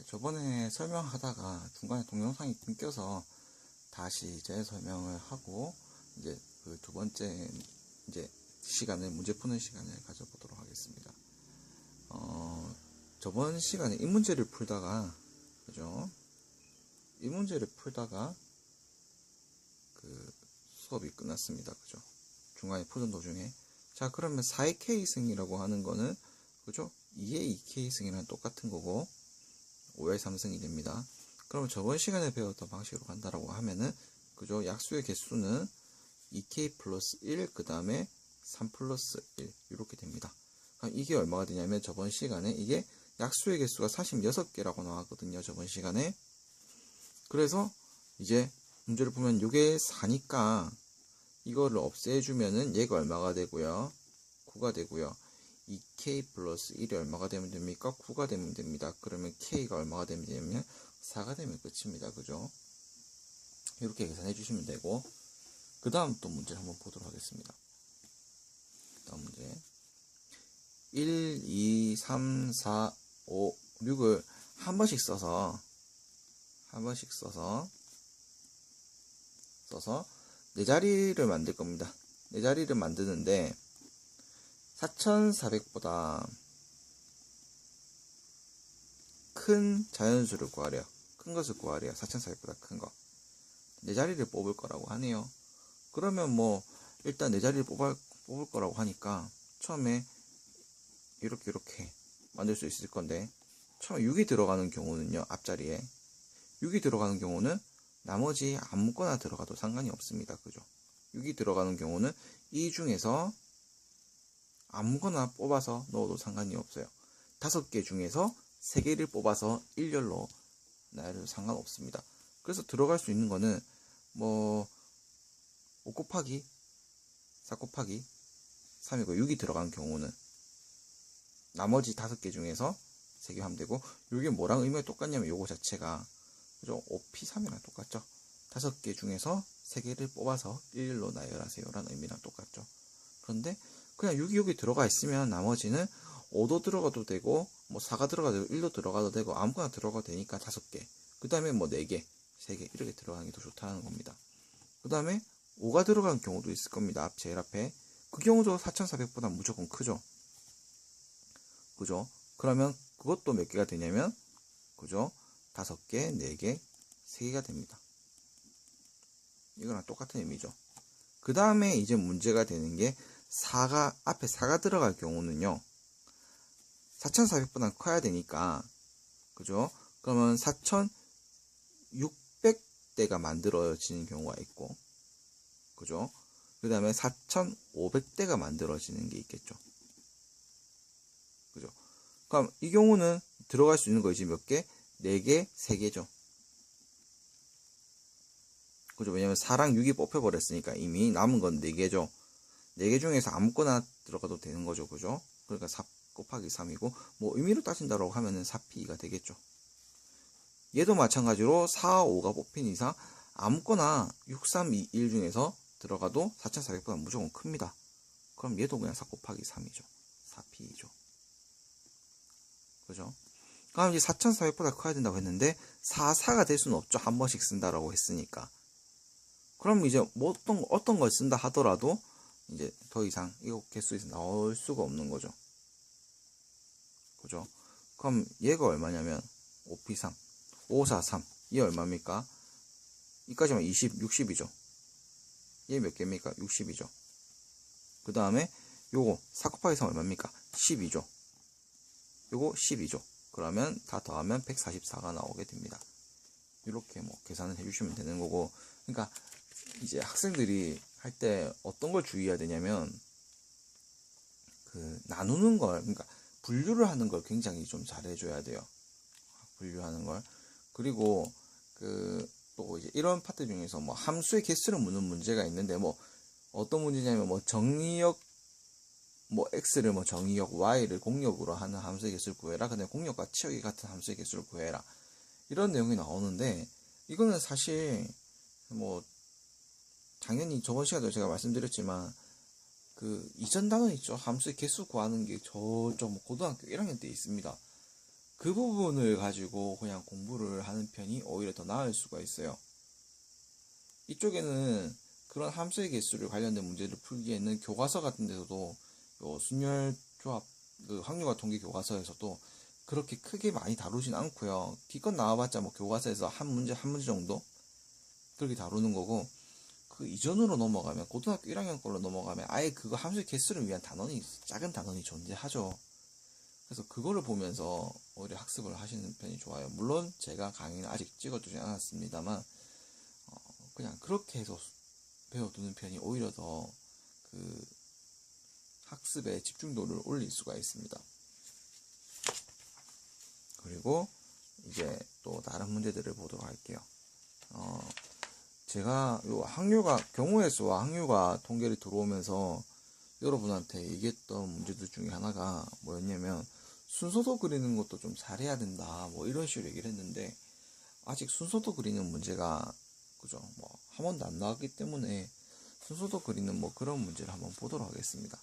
저번에 설명하다가 중간에 동영상이 끊겨서 다시 이제 설명을 하고 이제 그 두 번째 이제 시간을 문제 푸는 시간을 가져보도록 하겠습니다. 저번 시간에 이 문제를 풀다가 그죠? 이 문제를 풀다가 그 수업이 끝났습니다. 그죠? 중간에 푸는 도중에 자 그러면 4의 K승이라고 하는 거는 그죠? 2의 2K승이랑 똑같은 거고 5의 3승이 됩니다. 그럼 저번 시간에 배웠던 방식으로 간다라고 하면은 그죠? 약수의 개수는 2k 플러스 1 그 다음에 3 플러스 1 이렇게 됩니다. 그럼 이게 얼마가 되냐면 저번 시간에 이게 약수의 개수가 46개라고 나왔거든요. 저번 시간에. 그래서 이제 문제를 보면 이게 4니까 이거를 없애주면은 얘가 얼마가 되고요. 9가 되고요. 2k 플러스 1이 얼마가 되면 됩니까? 9가 되면 됩니다. 그러면 k가 얼마가 되면 되냐면 4가 되면 끝입니다. 그죠? 이렇게 계산해 주시면 되고 그 다음 또 문제를 한번 보도록 하겠습니다. 그 다음 문제 1, 2, 3, 4, 5, 6을 한 번씩 써서 네 자리를 만들 겁니다. 네 자리를 만드는데 4400보다 큰 자연수를 구하래요. 큰 것을 구하래요. 4400보다 큰 거. 네 자리를 뽑을 거라고 하네요. 그러면 뭐 일단 네 자리를 뽑을 거라고 하니까 처음에 이렇게 만들 수 있을 건데 처음에 6이 들어가는 경우는요. 앞자리에 6이 들어가는 경우는 나머지 아무거나 들어가도 상관이 없습니다. 그죠? 6이 들어가는 경우는 이 중에서 아무거나 뽑아서 넣어도 상관이 없어요. 5개 중에서 3개를 뽑아서 일렬로 놔도 상관없습니다. 그래서 들어갈 수 있는 거는 뭐 5 곱하기 4 곱하기 3이고 6이 들어가는 경우는 나머지 5개 중에서 3개 하면 되고 이게 뭐랑 의미가 똑같냐면 요거 자체가 그죠? 5P3이랑 똑같죠? 5개 중에서 3개를 뽑아서 1로 나열하세요 라는 의미랑 똑같죠. 그런데 그냥 6이 여기 들어가 있으면 나머지는 5도 들어가도 되고 뭐 4가 들어가도 되고 1도 들어가도 되고 아무거나 들어가도 되니까 5개 그 다음에 뭐 4개 3개 이렇게 들어가는 게 더 좋다는 겁니다. 그 다음에 5가 들어간 경우도 있을 겁니다. 제일 앞에 그 경우도 4400보다 무조건 크죠. 그죠? 그러면 그것도 몇 개가 되냐면 그죠? 5개, 4개, 3개가 됩니다. 이거랑 똑같은 의미죠. 그 다음에 이제 문제가 되는 게 앞에 4가 들어갈 경우는요. 4400보다 커야 되니까 그죠? 그러면 4600대가 만들어지는 경우가 있고 그죠? 그 다음에 4500대가 만들어지는 게 있겠죠. 그죠? 그럼 이 경우는 들어갈 수 있는 거 이제 몇 개? 4개, 3개죠. 그죠? 왜냐면 4랑 6이 뽑혀버렸으니까 이미 남은 건 4개죠. 4개 중에서 아무거나 들어가도 되는 거죠. 그죠? 그러니까 4 곱하기 3이고, 뭐 의미로 따진다고 하면은 4P가 되겠죠. 얘도 마찬가지로 4, 5가 뽑힌 이상 아무거나 6, 3, 2, 1 중에서 들어가도 4400보다 무조건 큽니다. 그럼 얘도 그냥 4 곱하기 3이죠. 4P이죠. 그죠? 그럼 이제 4400보다 커야 된다고 했는데 4가 될 수는 없죠. 한 번씩 쓴다라고 했으니까. 그럼 이제 뭐 어떤 걸 쓴다 하더라도 이제 더 이상 이거 개수에서 나올 수가 없는 거죠. 그죠? 그럼 얘가 얼마냐면 5P3 543 얘 얼마입니까? 이까지만 60이죠. 얘 몇 개입니까? 60이죠. 그 다음에 요거 4 곱하기 3 얼마입니까? 12죠. 요거 12죠. 그러면 다 더하면 144가 나오게 됩니다. 이렇게 뭐 계산을 해주시면 되는 거고, 그러니까 이제 학생들이 할 때 어떤 걸 주의해야 되냐면 그 나누는 걸, 그러니까 분류를 하는 걸 굉장히 좀 잘해줘야 돼요. 분류하는 걸. 그리고 그 또 이제 이런 파트 중에서 뭐 함수의 개수를 묻는 문제가 있는데 뭐 어떤 문제냐면 뭐 정의역 뭐 x를 뭐 정의역 y를 공역으로 하는 함수의 개수를 구해라. 근데 공역과 치역이 같은 함수의 개수를 구해라. 이런 내용이 나오는데 이거는 사실 뭐 당연히 저번 시간에도 제가 말씀드렸지만 그 이전 단원 있죠. 함수의 개수 구하는 게 저쪽 뭐 고등학교 1학년 때 있습니다. 그 부분을 가지고 그냥 공부를 하는 편이 오히려 더 나을 수가 있어요. 이쪽에는 그런 함수의 개수를 관련된 문제를 풀기에는 교과서 같은 데서도 요 순열조합 그 확률과 통계 교과서에서도 그렇게 크게 많이 다루진 않고요. 기껏 나와봤자 뭐 교과서에서 한 문제 정도 그렇게 다루는 거고, 그 이전으로 넘어가면 고등학교 1학년 걸로 넘어가면 아예 그거 함수의 개수를 위한 단원이 작은 단원이 존재하죠. 그래서 그거를 보면서 오히려 학습을 하시는 편이 좋아요. 물론 제가 강의는 아직 찍어두지 않았습니다만 그냥 그렇게 해서 배워두는 편이 오히려 더 그 학습의 집중도를 올릴 수가 있습니다. 그리고 이제 또 다른 문제들을 보도록 할게요. 제가 요 확률과 경우의 수와 확률과 통계를 들어오면서 여러분한테 얘기했던 문제들 중에 하나가 뭐였냐면, 순서도 그리는 것도 좀 잘해야 된다 뭐 이런 식으로 얘기를 했는데, 아직 순서도 그리는 문제가 그죠 뭐 한 번도 안 나왔기 때문에 순서도 그리는 뭐 그런 문제를 한번 보도록 하겠습니다.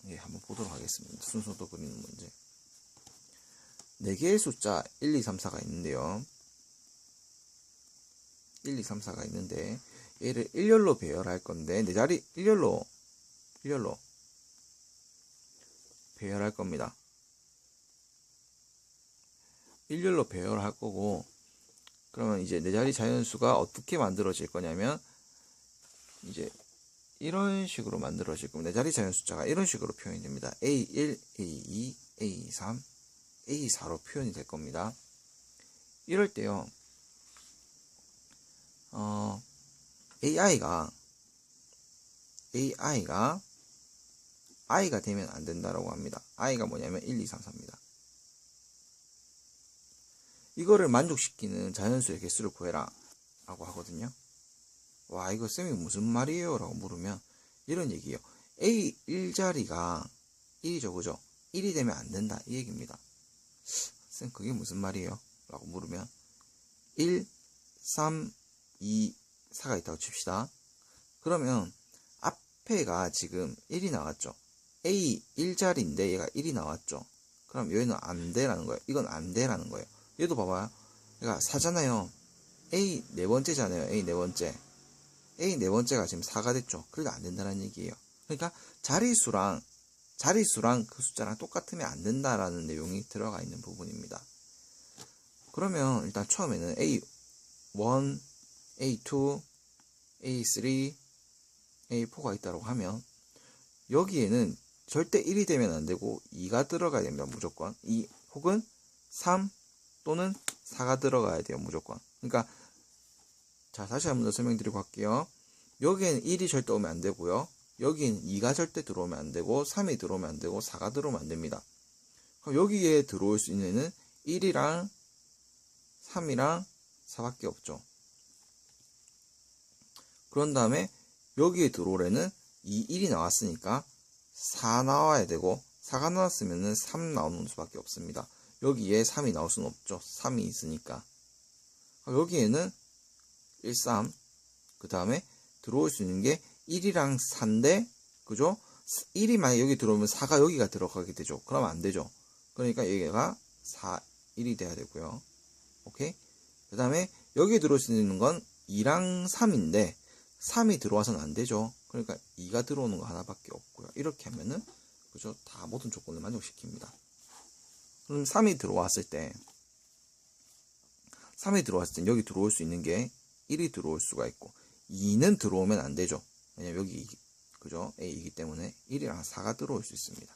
예, 한번 보도록 하겠습니다. 순서도 그리는 문제. 4개의 숫자 1, 2, 3, 4가 있는데요. 1, 2, 3, 4가 있는데 얘를 일렬로 배열할 건데, 네 자리 일렬로 배열할 겁니다. 일렬로 배열할 거고, 그러면 이제 네 자리 자연수가 어떻게 만들어질 거냐면 이제 이런 식으로 만들어질 겁니다. 네 자리 자연숫자가 이런 식으로 표현이 됩니다. A1, A2, A3, A4로 표현이 될 겁니다. 이럴 때요, AI가 I가 되면 안 된다라고 합니다. I가 뭐냐면 1, 2, 3, 4입니다. 이거를 만족시키는 자연수의 개수를 구해라 라고 하거든요. 와, 이거 쌤이 무슨 말이에요? 라고 물으면 이런 얘기예요. A 1자리가 1이죠, 그죠? 1이 되면 안 된다, 이 얘기입니다. 쌤, 그게 무슨 말이에요? 라고 물으면 1, 3, 2, 4가 있다고 칩시다. 그러면 앞에가 지금 1이 나왔죠. A 1자리인데 얘가 1이 나왔죠. 그럼 얘는 안 돼라는 거예요. 이건 안 돼라는 거예요. 얘도 봐봐요. 그러니까 4잖아요. A 네 번째잖아요. A 네 번째. A 네 번째가 지금 4가 됐죠. 그러니까 안 된다는 얘기예요. 그러니까 자릿수랑 그 숫자랑 똑같으면 안 된다라는 내용이 들어가 있는 부분입니다. 그러면 일단 처음에는 A1, A2, A3, A4가 있다고 하면 여기에는 절대 1이 되면 안 되고 2가 들어가야 됩니다. 무조건 2 혹은 3 또는 4가 들어가야 돼요. 무조건. 그러니까 자, 다시 한번 더 설명드리고 갈게요. 여기에는 1이 절대 오면 안 되고요. 여기에는 2가 절대 들어오면 안 되고 3이 들어오면 안 되고 4가 들어오면 안 됩니다. 그럼 여기에 들어올 수 있는 애는 1이랑 3이랑 4밖에 없죠. 그런 다음에 여기에 들어올 애는 1이 나왔으니까 4 나와야 되고, 4가 나왔으면 3 나오는 수밖에 없습니다. 여기에 3이 나올 수는 없죠. 3이 있으니까. 여기에는 1, 3, 그 다음에 들어올 수 있는 게 1이랑 4인데, 그죠? 1이 만약 여기 들어오면 4가 여기가 들어가게 되죠. 그러면 안 되죠. 그러니까 여기가 4, 1이 돼야 되고요. 오케이? 그 다음에 여기에 들어올 수 있는 건 2랑 3인데, 3이 들어와서는 안 되죠. 그러니까 2가 들어오는 거 하나밖에 없고요. 이렇게 하면은, 그죠? 다 모든 조건을 만족시킵니다. 그럼 3이 들어왔을 때 여기 들어올 수 있는 게 1이 들어올 수가 있고, 2는 들어오면 안 되죠. 왜냐면 여기, 그죠? A이기 때문에 1이랑 4가 들어올 수 있습니다.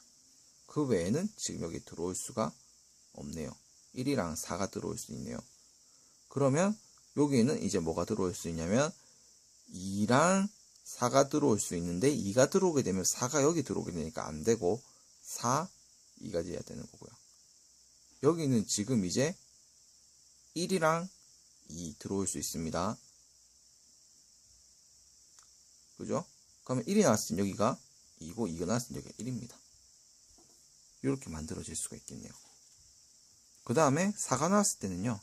그 외에는 지금 여기 들어올 수가 없네요. 1이랑 4가 들어올 수 있네요. 그러면 여기에는 이제 뭐가 들어올 수 있냐면 2랑 4가 들어올 수 있는데, 2가 들어오게 되면 4가 여기 들어오게 되니까 안 되고 4, 2가 돼야 되는 거고요. 여기는 지금 이제 1이랑 2 들어올 수 있습니다. 그죠? 그러면 1이 나왔을 때 여기가 2고 2가 나왔을 때 여기가 1입니다. 이렇게 만들어질 수가 있겠네요. 그 다음에 4가 나왔을 때는요,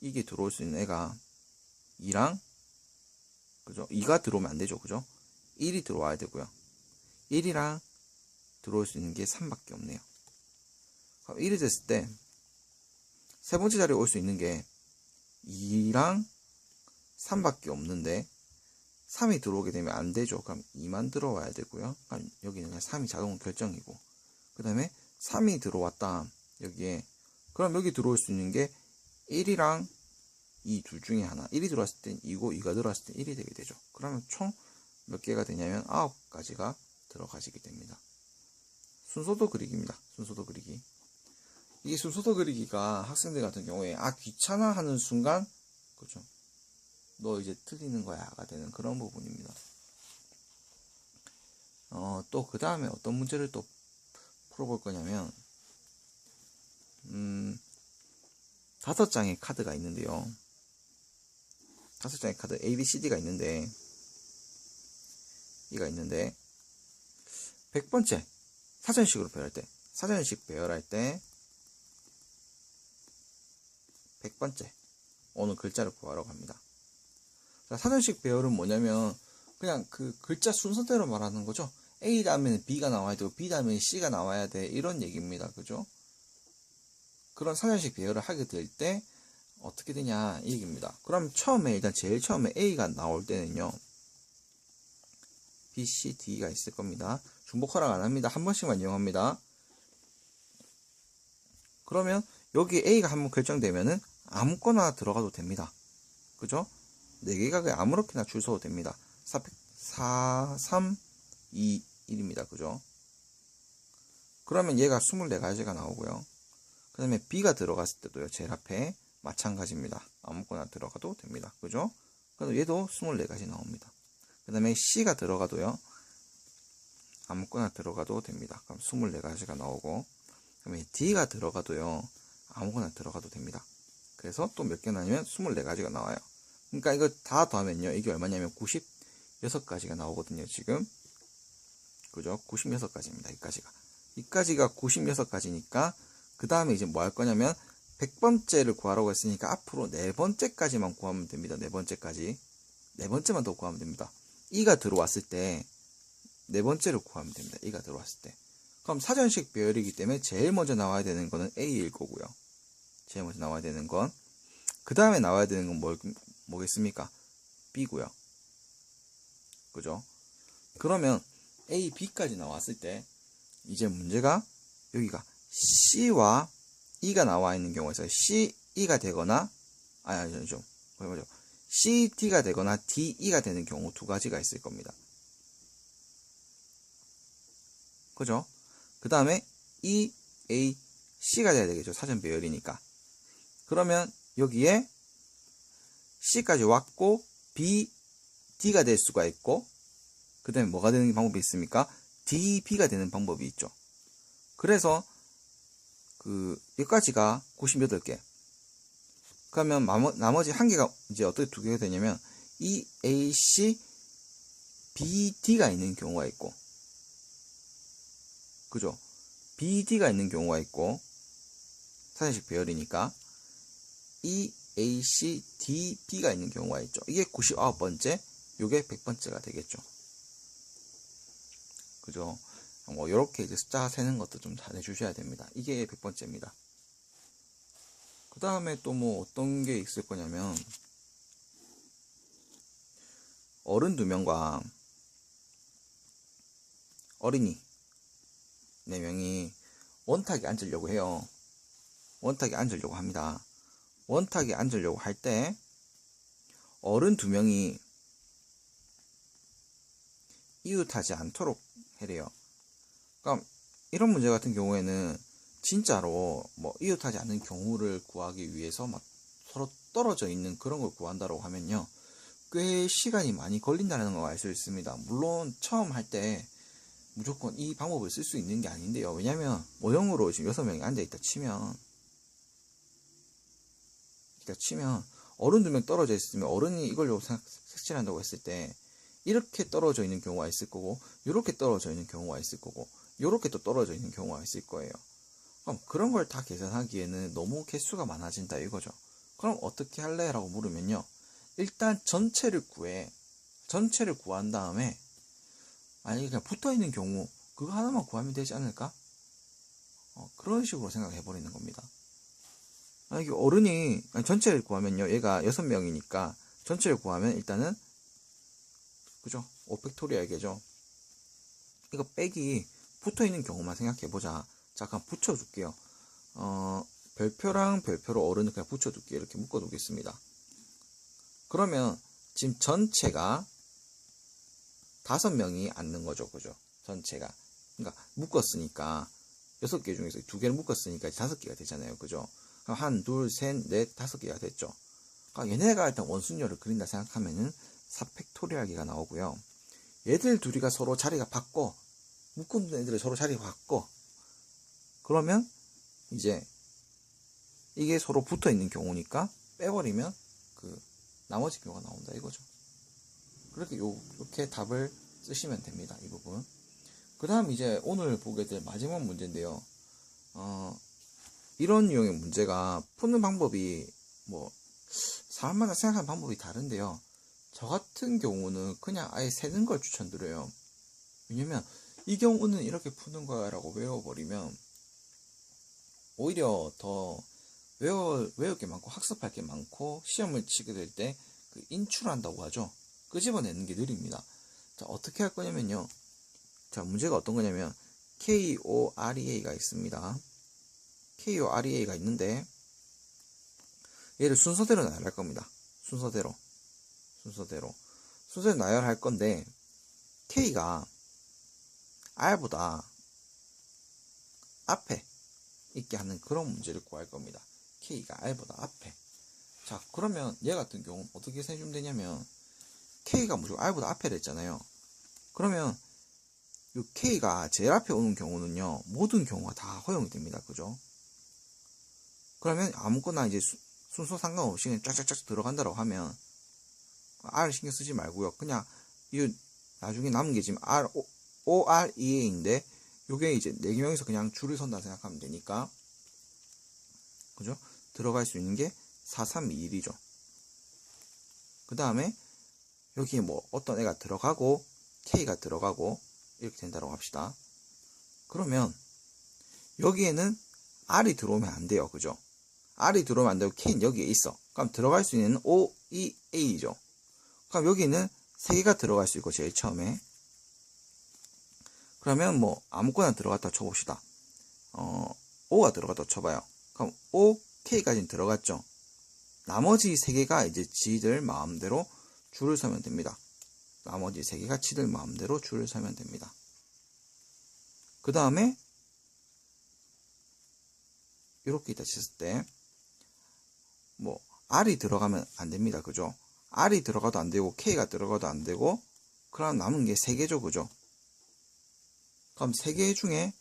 이게 들어올 수 있는 애가 2랑, 그죠? 2가 들어오면 안 되죠. 그죠? 1이 들어와야 되고요. 1이랑 들어올 수 있는 게 3밖에 없네요. 그럼 1이 됐을 때 세 번째 자리에 올 수 있는 게 2랑 3밖에 없는데 3이 들어오게 되면 안 되죠. 그럼 2만 들어와야 되고요. 그럼 여기는 그냥 3이 자동 결정이고, 그 다음에 3이 들어왔다 여기에. 그럼 여기 들어올 수 있는 게 1이랑 2 둘 중에 하나. 1이 들어왔을 땐 2고 2가 들어왔을 땐 1이 되게 되죠. 그러면 총 몇 개가 되냐면 9가지가 들어가시게 됩니다. 순서도 그리기입니다. 순서도 그리기. 이게 순서도 그리기가 학생들 같은 경우에 귀찮아 하는 순간, 그렇죠, 너 이제 틀리는 거야가 되는 그런 부분입니다. 또 그 다음에 어떤 문제를 또 풀어볼 거냐면 5장의 카드가 있는데요. 5장의 카드 A, B, C, D가 있는데 100번째 사전식으로 배열할 때, 사전식 배열할 때 100번째 어느 글자를 구하라고 합니다. 자, 사전식 배열은 뭐냐면 그냥 그 글자 순서대로 말하는 거죠. A 다음에는 B가 나와야 되고 B 다음에는 C가 나와야 돼, 이런 얘기입니다. 그죠? 그런 사전식 배열을 하게 될 때 어떻게 되냐 이 얘기입니다. 그럼 처음에 일단 제일 처음에 A가 나올 때는요, B, C, D가 있을 겁니다. 중복 허락 안 합니다. 한 번씩만 이용합니다. 그러면 여기 A가 한번 결정되면은 아무거나 들어가도 됩니다. 그죠? 4개가 그냥 아무렇게나 줄 서도 됩니다. 4, 3, 2, 1입니다. 그죠? 그러면 얘가 24가지가 나오고요. 그 다음에 B가 들어갔을 때도요, 제일 앞에 마찬가지입니다. 아무거나 들어가도 됩니다. 그죠? 그래서 얘도 24가지 나옵니다. 그 다음에 C가 들어가도요, 아무거나 들어가도 됩니다. 그럼 24가지가 나오고, 그 다음에 D가 들어가도요, 아무거나 들어가도 됩니다. 그래서 또 몇 개 나냐면 24가지가 나와요. 그러니까 이거 다 더하면요, 이게 얼마냐면 96가지가 나오거든요, 지금. 그죠? 96가지입니다, 이까지가 96가지니까, 그 다음에 이제 뭐 할 거냐면, 100번째를 구하라고 했으니까 앞으로 4번째까지만 구하면 됩니다. 4번째까지. 4번째만 더 구하면 됩니다. 2가 들어왔을 때 4번째를 구하면 됩니다. 2가 들어왔을 때. 그럼 사전식 배열이기 때문에 제일 먼저 나와야 되는 거는 A일 거고요. 제일 먼저 나와야 되는 건. 그 다음에 나와야 되는 건 뭐겠습니까? B고요. 그죠? 그러면 A, B까지 나왔을 때 이제 문제가 여기가 C와 E가 나와 있는 경우에서 C, E가 되거나 C, D가 되거나 D, E가 되는 경우 2가지가 있을 겁니다. 그죠? 그 다음에 E, A, C가 돼야 되겠죠. 사전 배열이니까. 그러면 여기에 C까지 왔고 B, D가 될 수가 있고, 그 다음에 뭐가 되는 방법이 있습니까? D, B가 되는 방법이 있죠. 그래서 여기까지가 98개. 그러면 나머지 한 개가 이제 어떻게 2개가 되냐면 E, A, C, B, D가 있는 경우가 있고, 그죠? B, D가 있는 경우가 있고, 사전식 배열이니까 E, A, C, D, B가 있는 경우가 있죠. 이게 99번째, 요게 100번째가 되겠죠. 그죠? 뭐 요렇게 이제 숫자 세는 것도 좀 잘 해주셔야 됩니다. 이게 100번째입니다. 그 다음에 또 뭐 어떤 게 있을 거냐면, 어른 2명과 어린이 4명이 원탁에 앉으려고 해요. 원탁에 앉으려고 합니다. 원탁에 앉으려고 할 때 어른 2명이 이웃하지 않도록 해래요. 그러니까 이런 문제 같은 경우에는 진짜로 뭐 이웃하지 않는 경우를 구하기 위해서 막 서로 떨어져 있는 그런 걸 구한다고 하면요, 꽤 시간이 많이 걸린다는 걸 알 수 있습니다. 물론 처음 할 때 무조건 이 방법을 쓸 수 있는 게 아닌데요. 왜냐면 모형으로 지금 6명이 앉아있다 치면 어른 2명 떨어져 있으면 어른이 이걸 색칠한다고 했을 때 이렇게 떨어져 있는 경우가 있을 거고, 이렇게 떨어져 있는 경우가 있을 거고, 이렇게 또 떨어져 있는 경우가 있을 거예요. 그럼 그런 걸 다 계산하기에는 너무 개수가 많아진다 이거죠. 그럼 어떻게 할래? 라고 물으면요, 일단 전체를 구한 다음에, 만약에 그냥 붙어있는 경우 그거 하나만 구하면 되지 않을까? 그런 식으로 생각해 버리는 겁니다. 이게 어른이 전체를 구하면요, 얘가 6명이니까 전체를 구하면 일단은 그죠? 5팩토리알이죠. 이거 빼기 붙어 있는 경우만 생각해 보자. 잠깐 붙여줄게요. 별표랑 별표로 어른을 그냥 붙여둘게요. 이렇게 묶어두겠습니다. 그러면 지금 전체가 5명이 앉는 거죠. 그죠? 전체가. 그러니까 묶었으니까 6개 중에서 2개를 묶었으니까 5개가 되잖아요. 그죠? 그럼 1, 2, 3, 4, 5개가 됐죠. 그러니까 얘네가 일단 원순열을 그린다 생각하면은 4팩토리알기가 나오고요. 얘들 둘이가 서로 자리가 바꿔. 묶은 애들이 서로 자리가 바꿔. 그러면 이제 이게 서로 붙어 있는 경우니까 빼버리면 그 나머지 경우가 나온다 이거죠. 그렇게 이렇게 답을 쓰시면 됩니다. 이 부분. 그 다음 이제 오늘 보게 될 마지막 문제인데요. 이런 유형의 문제가 푸는 방법이 뭐 사람마다 생각하는 방법이 다른데요. 저 같은 경우는 그냥 아예 세는 걸 추천드려요. 왜냐면 이 경우는 이렇게 푸는 거야 라고 외워버리면 오히려 더 외울 게 많고 학습할 게 많고 시험을 치게 될 때 그 인출한다고 하죠. 끄집어내는 게 느립니다. 자, 어떻게 할 거냐면요. 자, 문제가 어떤 거냐면 KOREA가 있습니다. KOREA가 있는데 얘를 순서대로 나열할 겁니다. 순서대로 나열할 건데 K가 R보다 앞에 있게 하는 그런 문제를 구할 겁니다. K가 R보다 앞에. 자, 그러면 얘 같은 경우는 어떻게 세주면 되냐면 K가 무조건 R보다 앞에 됐잖아요. 그러면 이 K가 제일 앞에 오는 경우는요, 모든 경우가 다 허용이 됩니다. 그죠? 그러면 아무거나 이제 순서 상관없이 그냥 쫙쫙쫙 들어간다고 하면 R 신경 쓰지 말고요. 그냥 이 나중에 남은 게 지금 OREA인데 요게 이제 4개명에서 그냥 줄을 선다 생각하면 되니까 그죠? 들어갈 수 있는 게 4321이죠. 그 다음에 여기에 뭐 어떤 애가 들어가고 K가 들어가고 이렇게 된다고 합시다. 그러면 여기에는 R이 들어오면 안 돼요. 그죠? R이 들어오면 안 되고 K는 여기에 있어. 그럼 들어갈 수 있는 OEA죠. 그럼 여기는 3개가 들어갈 수 있고 제일 처음에 그러면 뭐 아무거나 들어갔다 쳐봅시다. O가 들어갔다 쳐봐요. 그럼 O, K까지는 들어갔죠. 나머지 3개가 이제 지들 마음대로 줄을 서면 됩니다. 나머지 3개가 지들 마음대로 줄을 서면 됩니다. 그 다음에 이렇게 있다 쳤을 때 뭐 R이 들어가면 안 됩니다. 그죠? R이 들어가도 안 되고 K가 들어가도 안 되고 그럼 남은 게 3개죠. 그죠? 그럼 3개 중에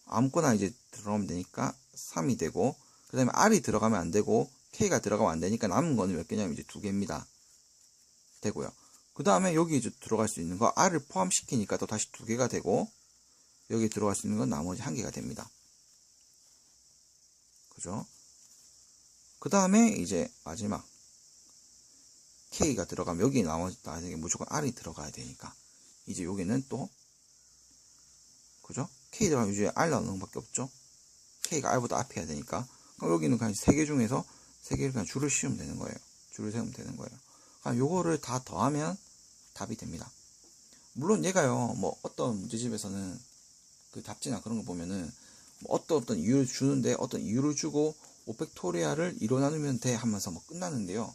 아무거나 이제 들어가면 되니까 3이 되고 그 다음에 R이 들어가면 안 되고 K가 들어가면 안 되니까 남은 거는 몇 개냐면 이제 2개입니다. 되고요. 그 다음에 여기 이제 들어갈 수 있는 거 R을 포함시키니까 또 다시 2개가 되고 여기 들어갈 수 있는 건 나머지 1개가 됩니다. 그죠? 그 다음에 이제 마지막 K가 들어가면 여기 나머지 무조건 R이 들어가야 되니까 이제 여기는 또 그죠? K 들어가면 이제 R 나오는 것밖에 없죠? K가 R보다 앞에 해야 되니까 그럼 여기는 그냥 3개 중에서 3개를 그냥 줄을 씌우면 되는 거예요. 줄을 세우면 되는 거예요. 그럼 요거를 다 더하면 답이 됩니다. 물론 얘가요, 뭐 어떤 문제집에서는 그 답지나 그런 거 보면은 뭐 어떤 이유를 주는데 어떤 이유를 주고 5팩토리알을 2로 나누면 돼 하면서 뭐 끝나는데요.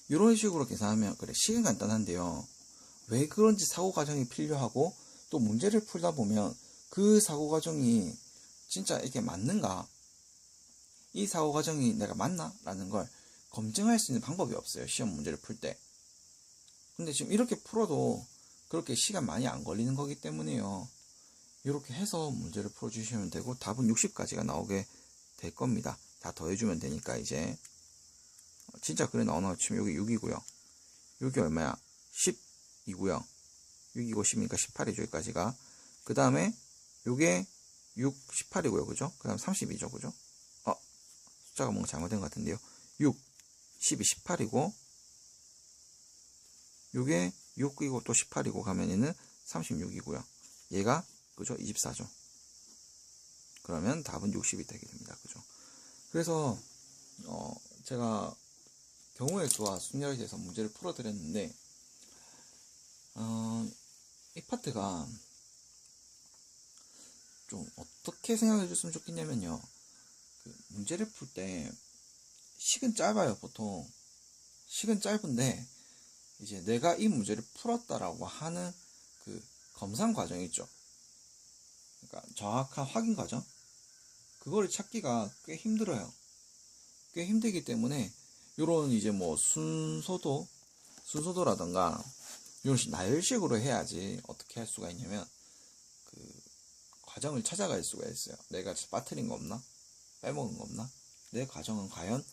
이런 식으로 계산하면 그래 식은 간단한데요. 왜 그런지 사고 과정이 필요하고 또 문제를 풀다 보면 그 사고 과정이 진짜 이게 맞는가? 이 사고 과정이 내가 맞나? 라는 걸 검증할 수 있는 방법이 없어요. 시험 문제를 풀 때. 근데 지금 이렇게 풀어도 그렇게 시간 많이 안 걸리는 거기 때문에요. 이렇게 해서 문제를 풀어주시면 되고 답은 60까지가 나오게 될 겁니다. 다 더해주면 되니까 이제 진짜 그래 나오나 치면 여기 6이고요. 여기 얼마야? 10이고요. 6이고 10이니까 18이죠. 여기까지가. 그 다음에 요게 6, 18이고요. 그죠? 그 다음 30이죠. 그죠? 숫자가 뭔가 잘못된 것 같은데요. 6, 12, 18이고 요게 6이고 또 18이고 가면 얘는 36이고요. 얘가 그죠? 24죠. 그러면 답은 60이 되게 됩니다. 그죠? 그래서 제가 경우의 수와 순열에 대해서 문제를 풀어드렸는데 이 파트가 좀 어떻게 생각해 줬으면 좋겠냐면요. 그 문제를 풀 때 식은 짧아요. 보통 식은 짧은데 이제 내가 이 문제를 풀었다라고 하는 그 검산 과정이 있죠. 그러니까 정확한 확인 과정, 그거를 찾기가 꽤 힘들어요. 꽤 힘들기 때문에 요런 이제 뭐 순서도라던가 이런 나열식으로 해야지 어떻게 할 수가 있냐면 그 과정을 찾아갈 수가 있어요. 내가 빠뜨린 거 없나? 빼먹은 거 없나? 내 과정은 과연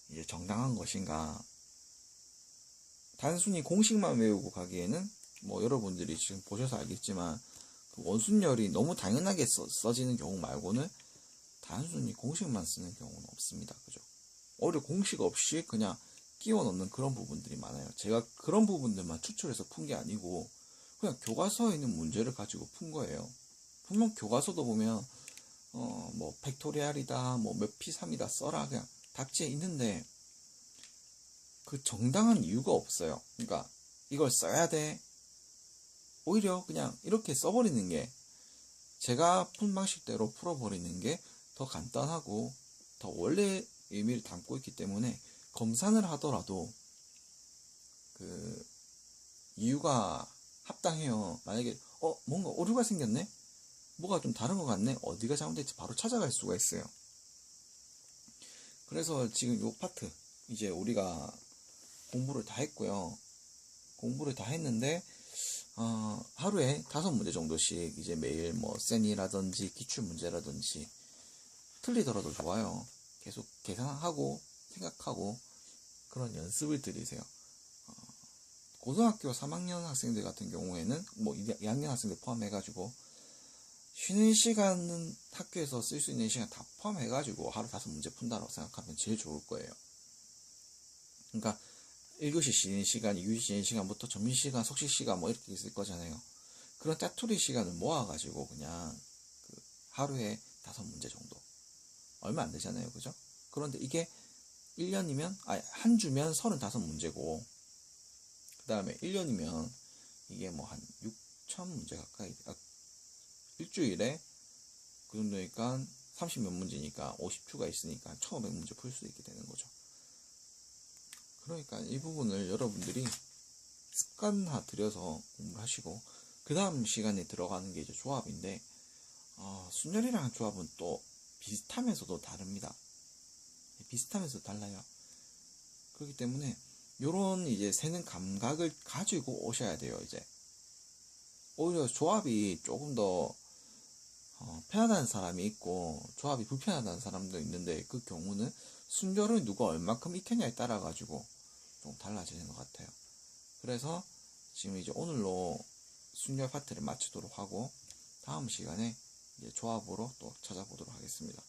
이제 정당한 것인가? 단순히 공식만 외우고 가기에는 뭐 여러분들이 지금 보셔서 알겠지만 그 원순열이 너무 당연하게 써지는 경우 말고는 단순히 공식만 쓰는 경우는 없습니다. 그죠? 오히려 공식 없이 그냥 끼워 넣는 그런 부분들이 많아요. 제가 그런 부분들만 추출해서 푼 게 아니고 그냥 교과서에 있는 문제를 가지고 푼 거예요. 분명 교과서도 보면 뭐 팩토리얼이다, 뭐 몇 P3이다 써라 그냥 답지에 있는데 그 정당한 이유가 없어요. 그러니까 이걸 써야 돼. 오히려 그냥 이렇게 써버리는 게 제가 푼 방식대로 풀어버리는 게 더 간단하고 더 원래 의미를 담고 있기 때문에 검산을 하더라도 그 이유가 합당해요. 만약에 뭔가 오류가 생겼네? 뭐가 좀 다른 것 같네? 어디가 잘못됐지 바로 찾아갈 수가 있어요. 그래서 지금 요 파트 이제 우리가 공부를 다 했고요. 공부를 다 했는데 하루에 5문제 정도씩 이제 매일 뭐 센이라든지 기출문제라든지 틀리더라도 좋아요. 계속 계산하고 생각하고 그런 연습을 들이세요. 고등학교 3학년 학생들 같은 경우에는 뭐 2학년 학생들 포함해가지고 쉬는 시간은 학교에서 쓸 수 있는 시간 다 포함해가지고 하루 5문제 푼다라고 생각하면 제일 좋을 거예요. 그러니까 1교시 쉬는 시간, 2교시 쉬는 시간부터 점심시간, 속식시간 뭐 이렇게 있을 거잖아요. 그런 짜투리 시간을 모아가지고 그냥 그 하루에 5문제 정도. 얼마 안 되잖아요. 그죠? 그런데 이게 1년이면, 한 주면 35문제고, 그 다음에 1년이면 이게 뭐 한 6,000문제 가까이, 일주일에 그 정도니까 30몇 문제니까 50주가 있으니까 1,500문제 풀 수 있게 되는 거죠. 그러니까 이 부분을 여러분들이 습관화 들여서 공부를 하시고, 그 다음 시간에 들어가는 게 이제 조합인데, 순열이랑 조합은 또 비슷하면서도 다릅니다. 비슷하면서도 달라요. 그렇기 때문에 요런 이제 세는 감각을 가지고 오셔야 돼요. 이제 오히려 조합이 조금 더 편하다는 사람이 있고 조합이 불편하다는 사람도 있는데 그 경우는 순열을 누가 얼마큼 익혔냐에 따라 가지고 좀 달라지는 것 같아요. 그래서 지금 이제 오늘로 순열 파트를 마치도록 하고 다음 시간에 이제 조합으로 또 찾아보도록 하겠습니다.